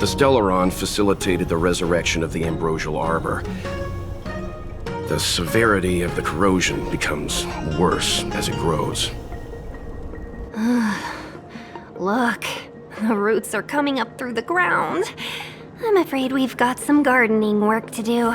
The Stellaron facilitated the resurrection of the ambrosial arbor. The severity of the corrosion becomes worse as it grows. Look, the roots are coming up through the ground. I'm afraid we've got some gardening work to do.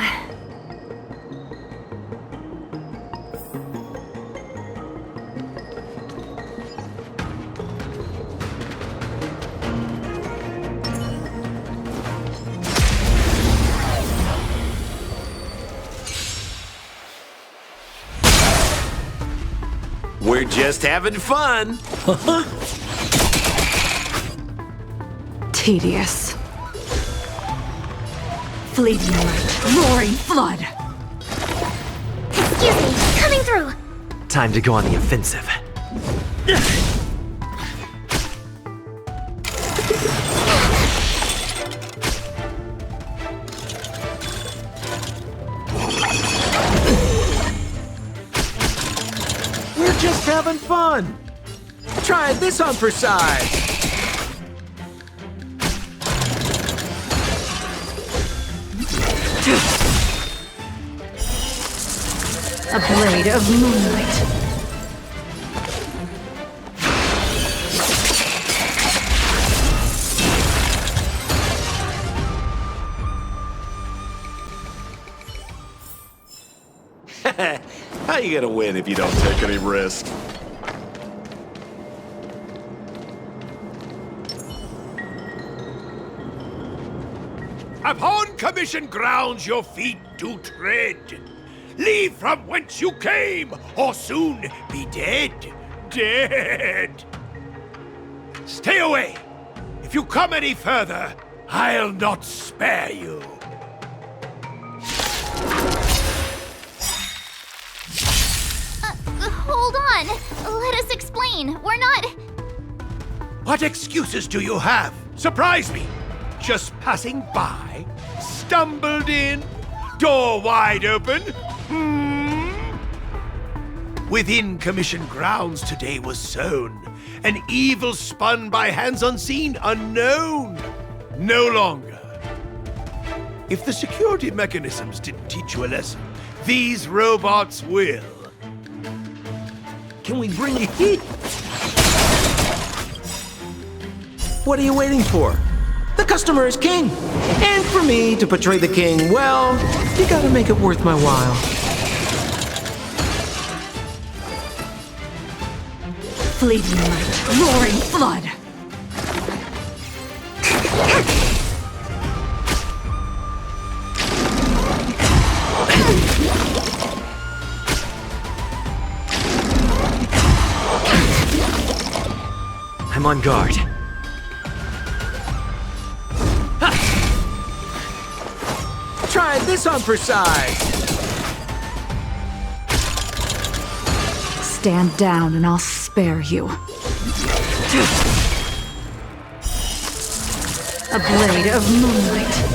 We're just having fun. Tedious. Fleeting light, roaring flood. Excuse me, coming through! Time to go on the offensive. We're just having fun. Try this on for size. A blade of moonlight. How you gonna win if you don't take any risk? Upon commission grounds your feet do tread. Leave from whence you came, or soon be dead. Dead! Stay away! If you come any further, I'll not spare you. Hold on. Let us explain. We're not... What excuses do you have? Surprise me! Just passing by? Stumbled in? Door wide open? Within commission grounds today was sown an evil spun by hands unseen, unknown. No longer. If the security mechanisms didn't teach you a lesson, these robots will. Can we bring you heat? What are you waiting for? The customer is king. And for me to portray the king, well, you gotta make it worth my while. Fleeting light, roaring flood. I'm on guard. Try this on for size. Stand down and I'll spare you. A blade of moonlight.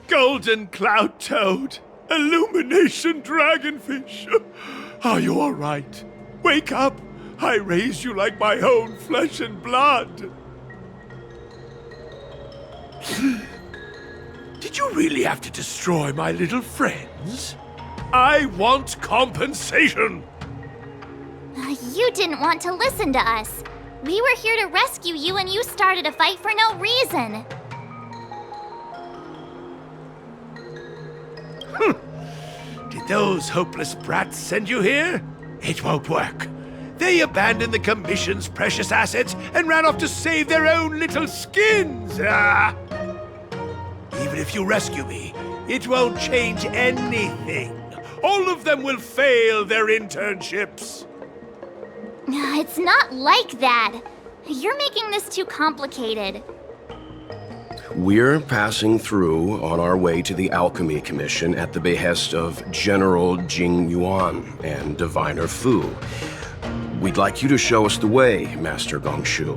Golden cloud toad, illumination dragonfish. Are you all right? Wake up! I raised you like my own flesh and blood. Did you really have to destroy my little friends? I want compensation. You didn't want to listen to us. We were here to rescue you and you started a fight for no reason. Did those hopeless brats send you here? It won't work. They abandoned the Commission's precious assets and ran off to save their own little skins. Even if you rescue me, it won't change anything. All of them will fail their internships. It's not like that. You're making this too complicated. We're passing through on our way to the Alchemy Commission at the behest of General Jing Yuan and Diviner Fu. We'd like you to show us the way, Master Gongshu.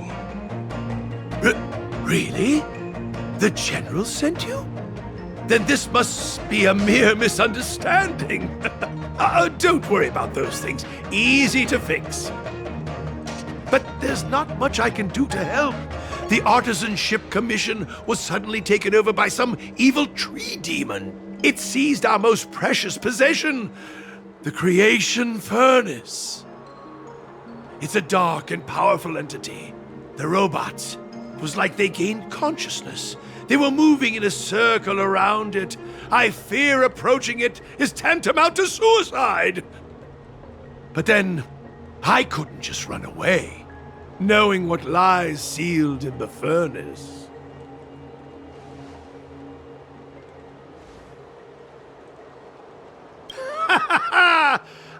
Really? The General sent you? Then this must be a mere misunderstanding. Don't worry about those things. Easy to fix. But there's not much I can do to help. The Artisanship Commission was suddenly taken over by some evil tree demon. It seized our most precious possession, the Creation Furnace. It's a dark and powerful entity. The robots, it was like they gained consciousness. They were moving in a circle around it. I fear approaching it is tantamount to suicide. But then, I couldn't just run away, knowing what lies sealed in the furnace.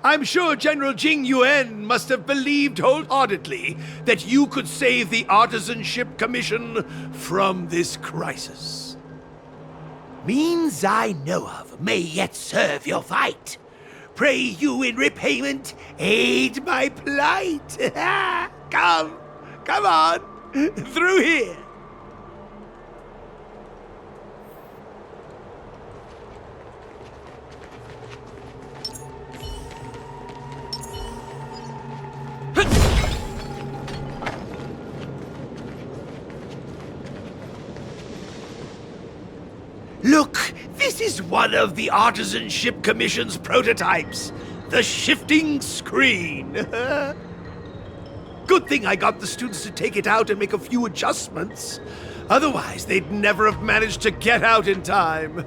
I'm sure General Jing Yuan must have believed wholeheartedly that you could save the Artisanship Commission from this crisis. Means I know of may yet serve your fight. Pray you in repayment aid my plight. Come on, through here. Look, this is one of the Artisanship Commission's prototypes. The shifting screen. Good thing I got the students to take it out and make a few adjustments. Otherwise, they'd never have managed to get out in time.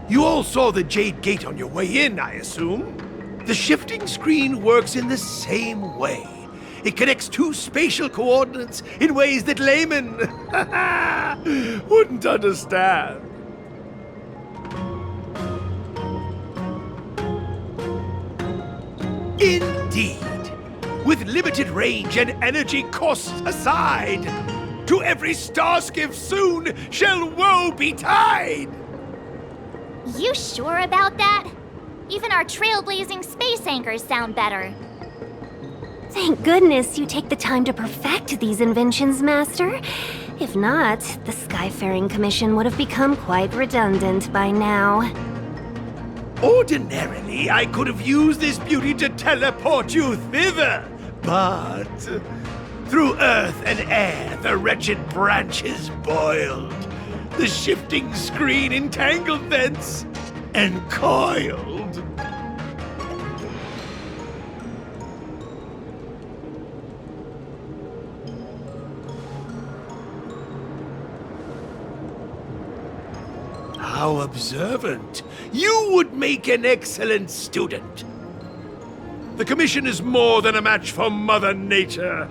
You all saw the Jade Gate on your way in, I assume? The shifting screen works in the same way. It connects two spatial coordinates in ways that laymen wouldn't understand. Indeed. With limited range and energy costs aside, to every starskiff soon shall woe betide! You sure about that? Even our trailblazing space anchors sound better. Thank goodness you take the time to perfect these inventions, Master. If not, the Skyfaring Commission would have become quite redundant by now. Ordinarily, I could have used this beauty to teleport you thither, but through earth and air the wretched branches boiled. The shifting screen entangled thence and coiled. How observant. You would make an excellent student. The Commission is more than a match for Mother Nature.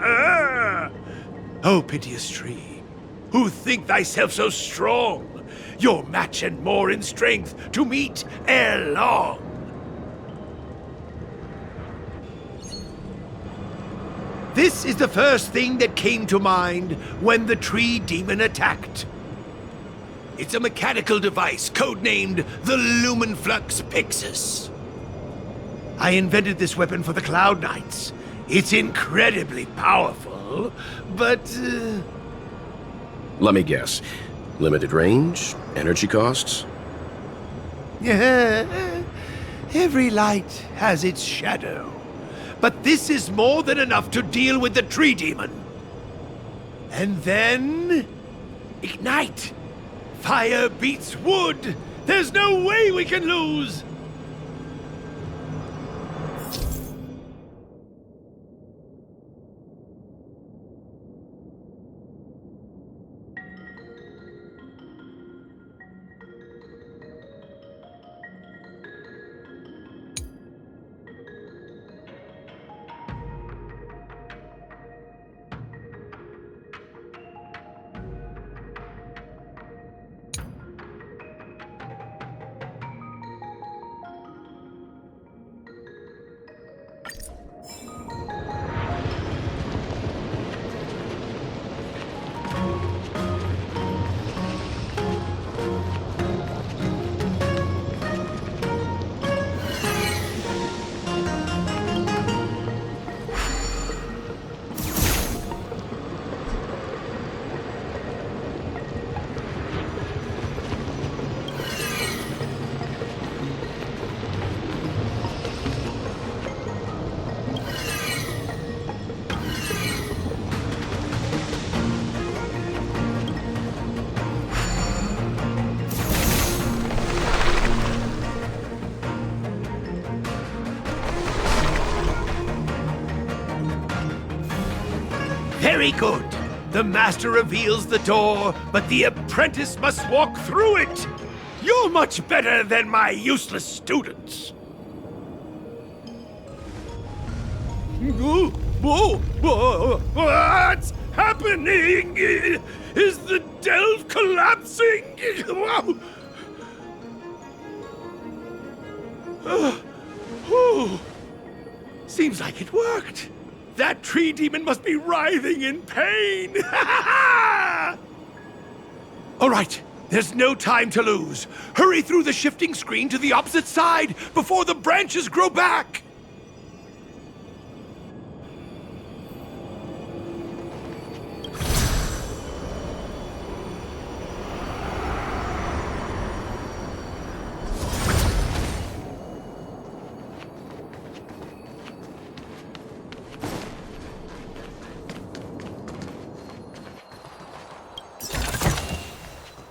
Oh, piteous tree, who think thyself so strong, your match and more in strength to meet ere long. This is the first thing that came to mind when the tree demon attacked. It's a mechanical device codenamed the Lumenflux Pixis. I invented this weapon for the Cloud Knights. It's incredibly powerful, but... Let me guess. Limited range? Energy costs? Every light has its shadow. But this is more than enough to deal with the tree demon. And then... ignite! Fire beats wood! There's no way we can lose! Very good. The master reveals the door, but the apprentice must walk through it. You're much better than my useless students. What's happening? Is the delve collapsing? Seems like it worked. That tree demon must be writhing in pain. All right, there's no time to lose. Hurry through the shifting screen to the opposite side before the branches grow back.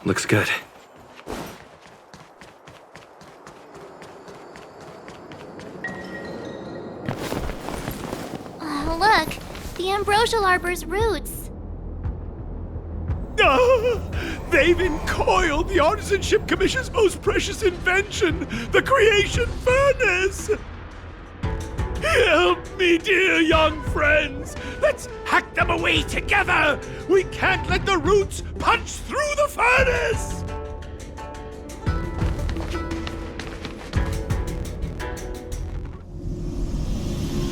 Looks good. Look, the ambrosial arbor's roots. They've encoiled the Artisanship Commission's most precious invention, the Creation Furnace! Help me, dear young friends! Let's hack them away together! We can't let the roots punch through the furnace!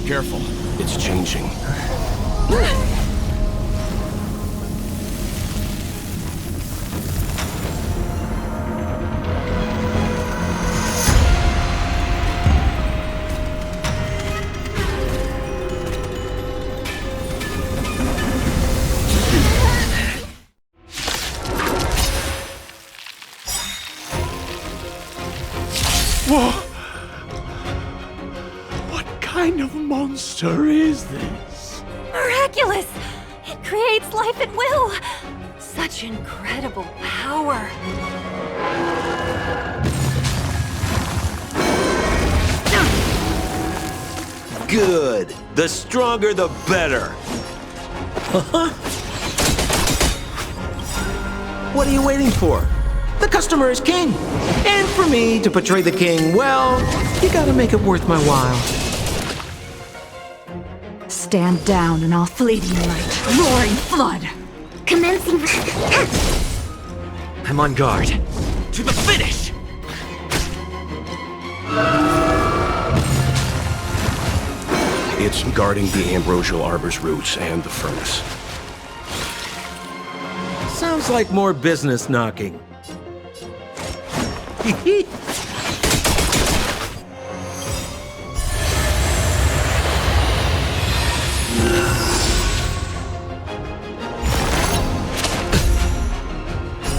Careful, it's changing. Whoa! What kind of monster is this? Miraculous! It creates life at will! Such incredible power! Good. The stronger, the better. What are you waiting for? The customer is king. And for me to portray the king, well, you gotta make it worth my while. Stand down and I'll fleeting light, roaring flood. Commencing. I'm on guard. To the finish! It's guarding the ambrosial arbor's roots and the furnace. Sounds like more business knocking.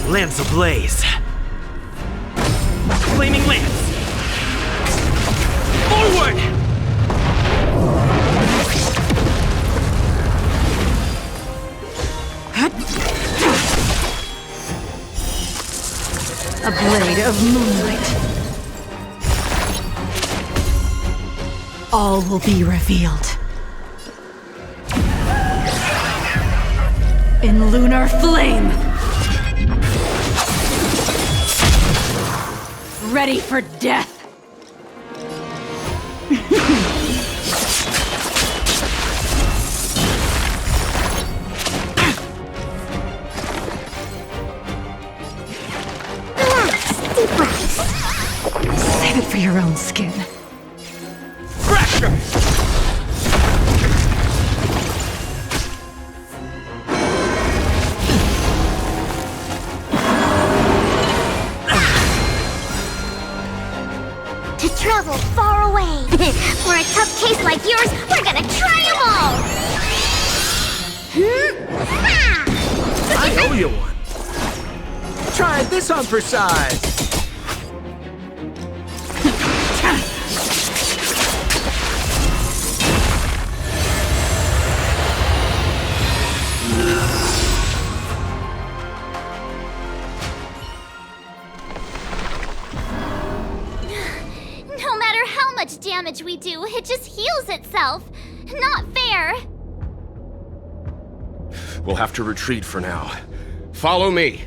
Lance ablaze. Flaming lance. Forward! A blade of moonlight. All will be revealed. In lunar flame. Ready for death. Save it for your own skin. Fracture! To travel far away. For a tough case like yours, we're gonna try them all! I owe you one. Try this on for size. No matter how much damage we do, it just heals itself. Not fair. We'll have to retreat for now. Follow me.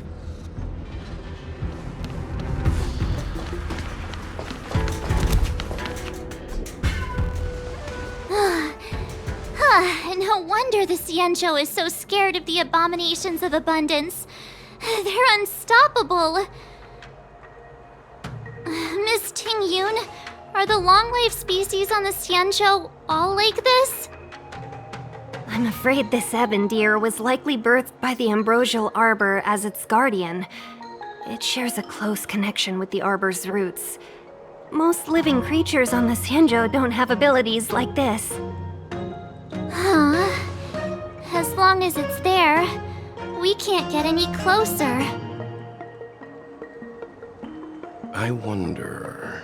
No wonder the Xianzhou is so scared of the abominations of abundance. They're unstoppable. Miss Tingyun, are the long-life species on the Xianzhou all like this? I'm afraid this ebon deer was likely birthed by the ambrosial arbor as its guardian. It shares a close connection with the arbor's roots. Most living creatures on the Xianzhou don't have abilities like this. Huh. As long as it's there, we can't get any closer. I wonder...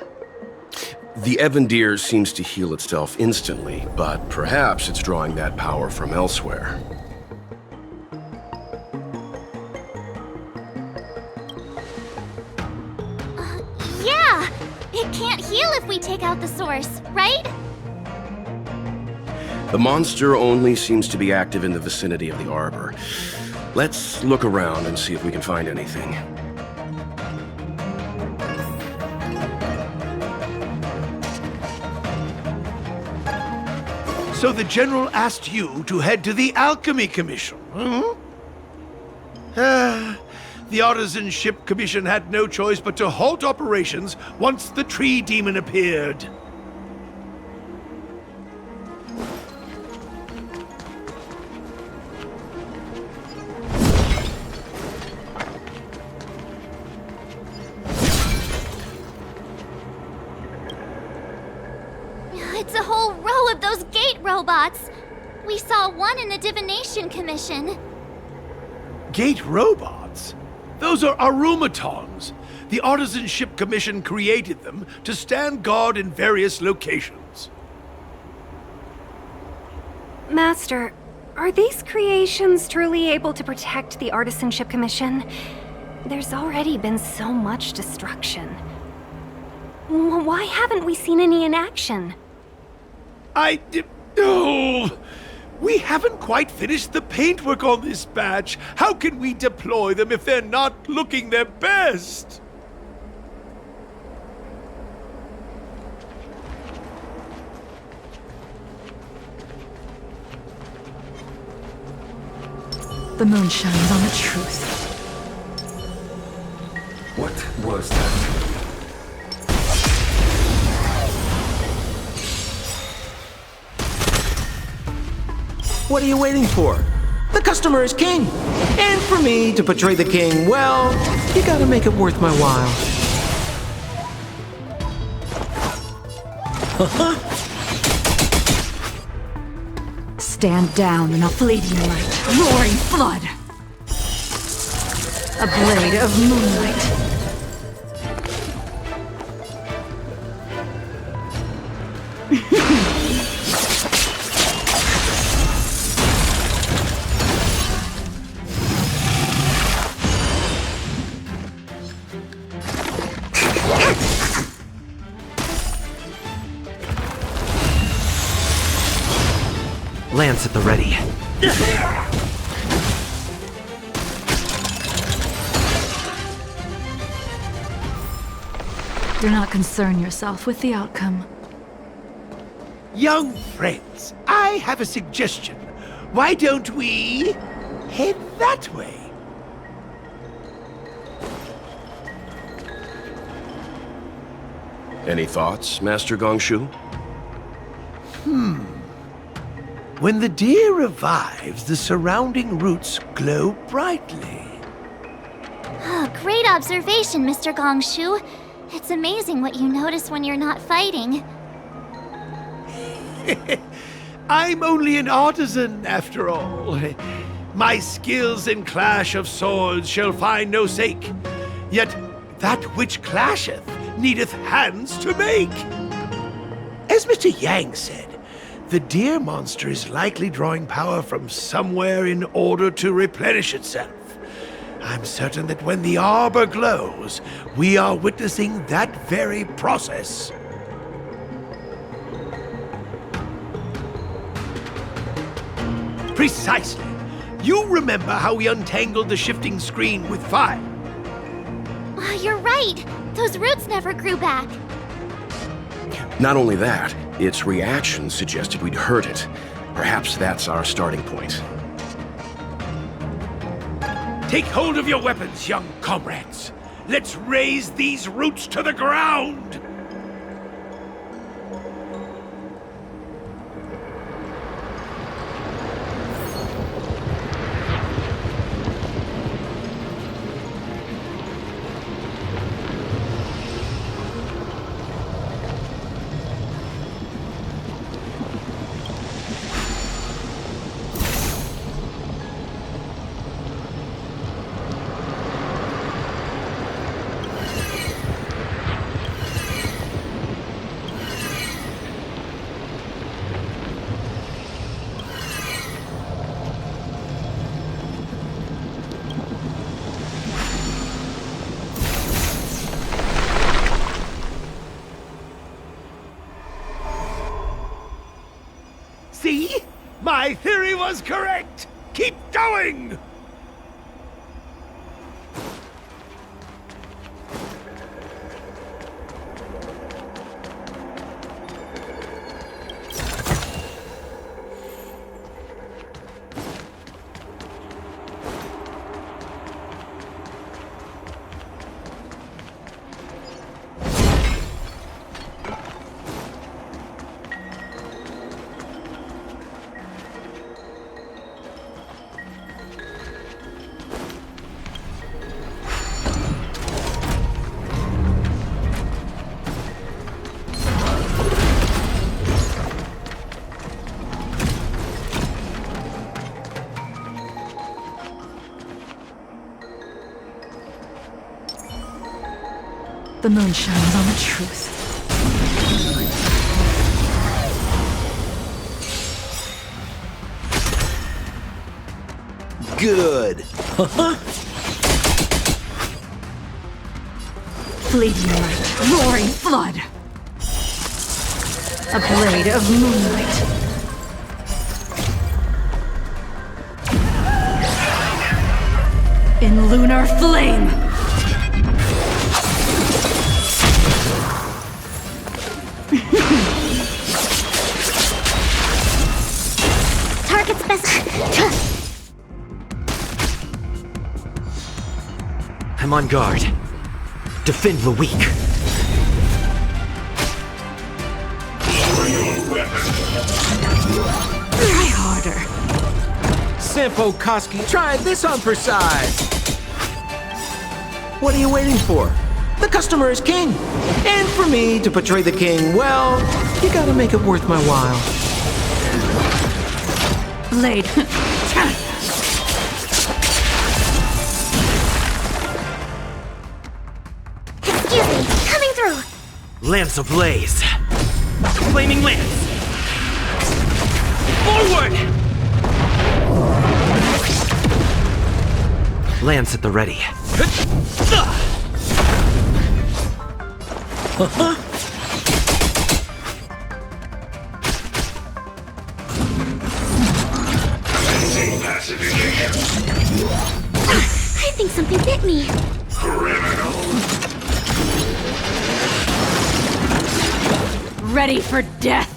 The ebon deer seems to heal itself instantly, but perhaps it's drawing that power from elsewhere. Yeah! It can't heal if we take out the source, right? The monster only seems to be active in the vicinity of the arbor. Let's look around and see if we can find anything. So the General asked you to head to the Alchemy Commission, the Artisan Ship Commission had no choice but to halt operations once the Tree Demon appeared. It's a whole row of those gate robots. We saw one in the Divination Commission. Gate robots? Those are arumatons. The Artisan Ship Commission created them to stand guard in various locations. Master, are these creations truly able to protect the Artisanship Commission? There's already been so much destruction. Why haven't we seen any in action? Oh, we haven't quite finished the paintwork on this batch. How can we deploy them if they're not looking their best? The moon shines on the truth. What was that? What are you waiting for? The customer is king. And for me to portray the king, well, you gotta make it worth my while. Stand down in a fleeting light, roaring flood. A blade of moonlight. Lance at the ready. Do not concern yourself with the outcome. Young friends, I have a suggestion. Why don't we head that way? Any thoughts, Master Gongshu? When the deer revives, the surrounding roots glow brightly. Oh, great observation, Mr. Gongshu. It's amazing what you notice when you're not fighting. I'm only an artisan, after all. My skills in clash of swords shall find no sake. Yet that which clasheth needeth hands to make. As Mr. Yang said, the deer monster is likely drawing power from somewhere in order to replenish itself. I'm certain that when the arbor glows, we are witnessing that very process. Precisely. You remember how we untangled the shifting screen with fire? You're right. Those roots never grew back. Not only that, its reaction suggested we'd hurt it. Perhaps that's our starting point. Take hold of your weapons, young comrades. Let's raze these roots to the ground! See? My theory was correct! Keep going! The moon shines on the truth. Good. Fleeting light, roaring flood. A blade of moonlight. In lunar flame. Target I'm on guard. Defend the weak. Try harder. Simple Koski, try this on for size. What are you waiting for? The customer is king. And for me to portray the king, well, you gotta make it worth my while. Blade. Excuse me, coming through. Lance ablaze. Flaming lance. Forward! Lance at the ready. I think something bit me. Ready for death.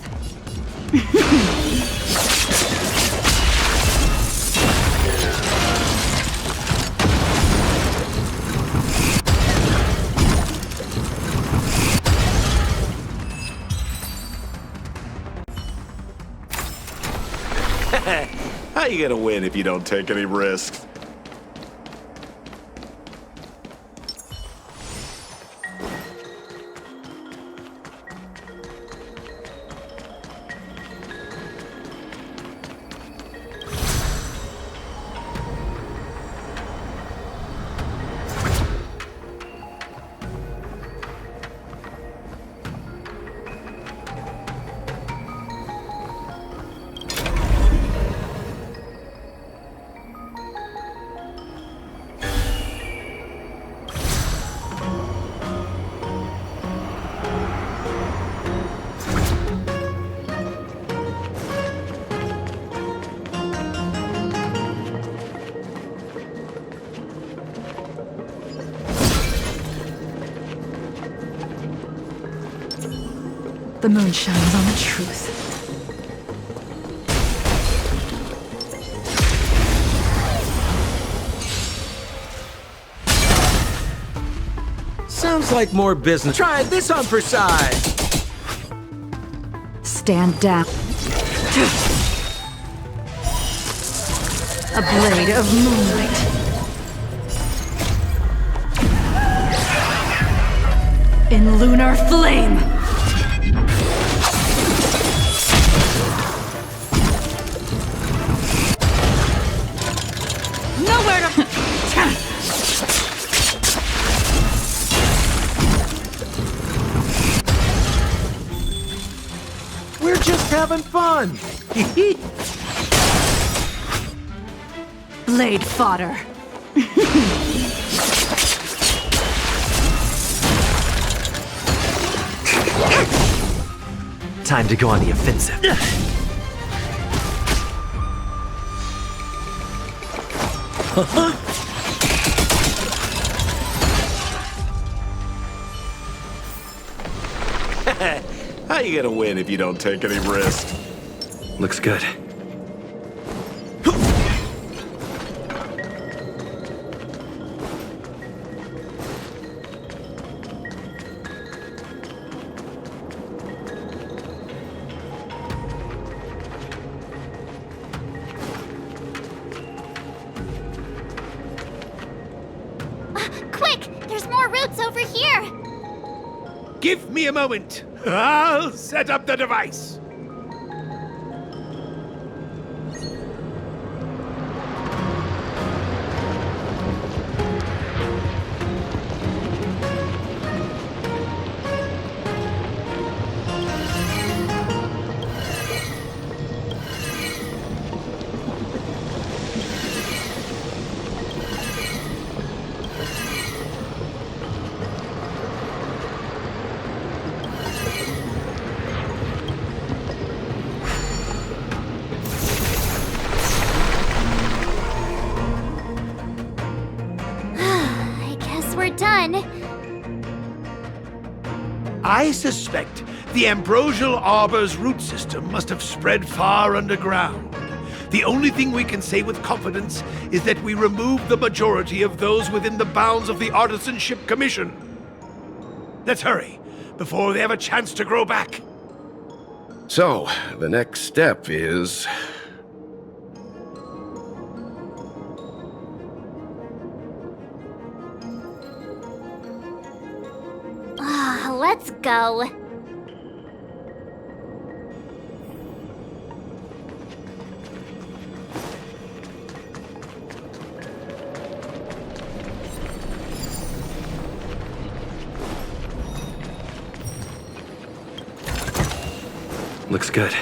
How you gonna win if you don't take any risks? The moon shines on the truth. Sounds like more business. Try this on for size. Stand down. A blade of moonlight. In lunar flame! Nowhere to... We're just having fun. Blade fodder. Time to go on the offensive. How you gonna win if you don't take any risks? Looks good. Quick! There's more routes over here! Give me a moment. I'll set up the device. Done. I suspect the Ambrosial Arbor's root system must have spread far underground. The only thing we can say with confidence is that we removed the majority of those within the bounds of the Artisanship Commission. Let's hurry, before they have a chance to grow back. So, the next step is... Let's go. Looks good.